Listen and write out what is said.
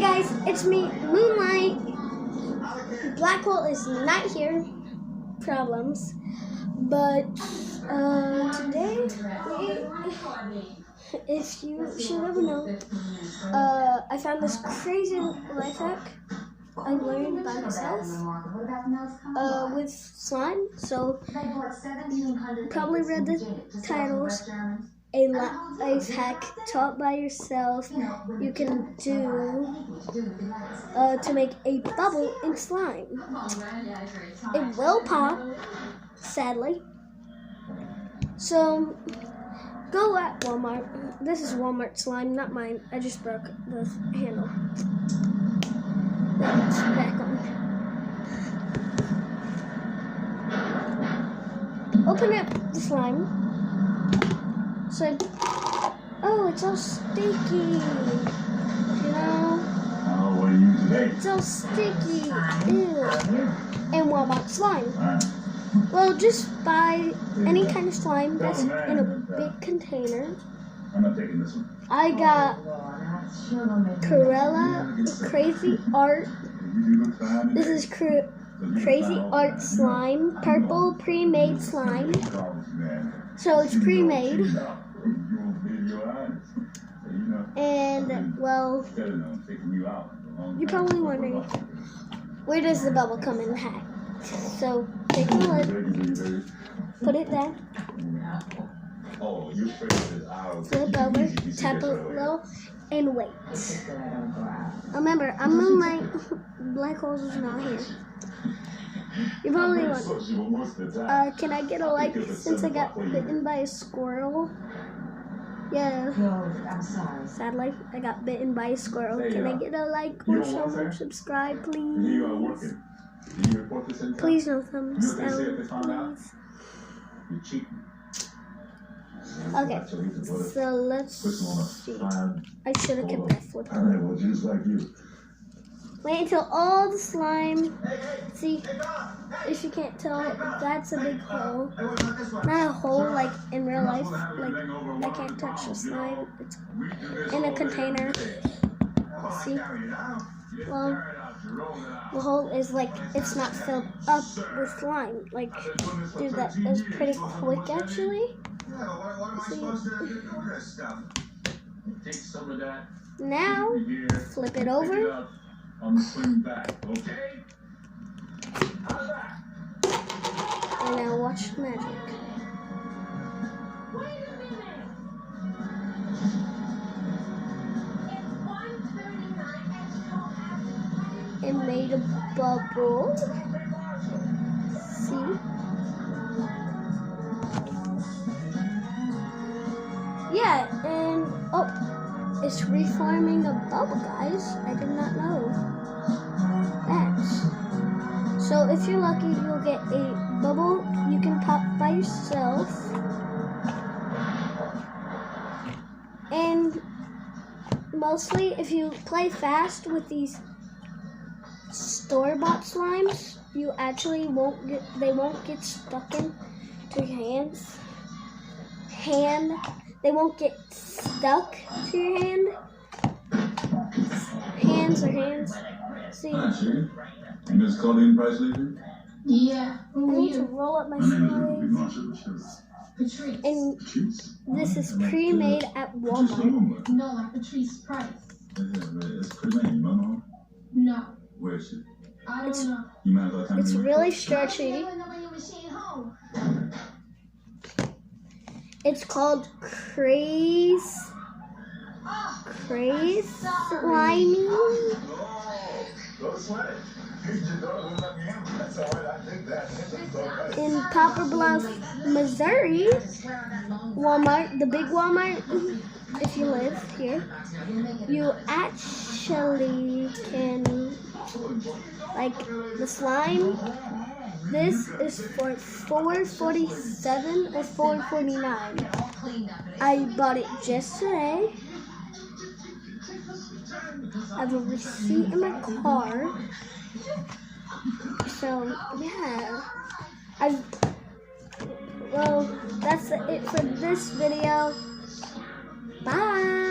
guys, it's me, Moonlight. Black hole is not here. Problems. But today, if you should ever know, I found this crazy life hack I learned by myself with slime. So you probably read the titles. A life hack taught by yourself you can do to make a bubble in slime. It will pop, sadly. So go at Walmart. This is Walmart slime, not mine. I just broke the handle. It's back on. Open up the slime. So, oh, it's all sticky. You know? It's all sticky. Ew. And Walmart slime. Well, just buy any kind of slime that's in a big container. I'm not taking this one. I got Corella Crazy Art. This is Crazy Art slime, purple pre-made slime. So it's pre-made. And well, you're probably wondering, where does the bubble come in the hat? So take a look, put it down, flip over, tap a little, and wait. Remember, I'm Moonlight. Black holes is not here. You're probably wondering, can I get a like since I got bitten by a squirrel? Yeah. No, I'm sorry. Sadly, I got bitten by a squirrel. Can I get a like or subscribe, please? Please no thumbs down, please. Okay, so let's see. I should have kept that flipped over. Wait until all the slime. See, if you can't tell, that's a big hole. Not a hole like in real life. Like I can't touch the slime. It's in a container. See? Well, the hole is like it's not filled up with slime. Like, dude, that is pretty quick actually. See? Now, flip it over. On the swing back, okay? And now watch the magic. It made a bubble. See? Yeah, and oh, it's reforming a bubble, guys. I did not know that. So if you're lucky, you'll get a bubble you can pop by yourself. And mostly, if you play fast with these store-bought slimes, you actually they won't get stuck in to your hands. They won't get stuck to your hand. Hands. See? You just called in Price Leader? Yeah. I need to roll up my sleeves. Patrice. And this is pre-made at Walmart. No, like Patrice Price. It's pre-made, you know? No. Where is she? I don't know. You might as well tell me. It's really stretchy. It's called Crazy Slimy in Poplar Bluff, Missouri. Walmart, the big Walmart. If you live here, you actually can like the slime. This is for $4.47 or $4.49. I bought it just today. I have a receipt in my car. So yeah, well, that's it for this video. Bye.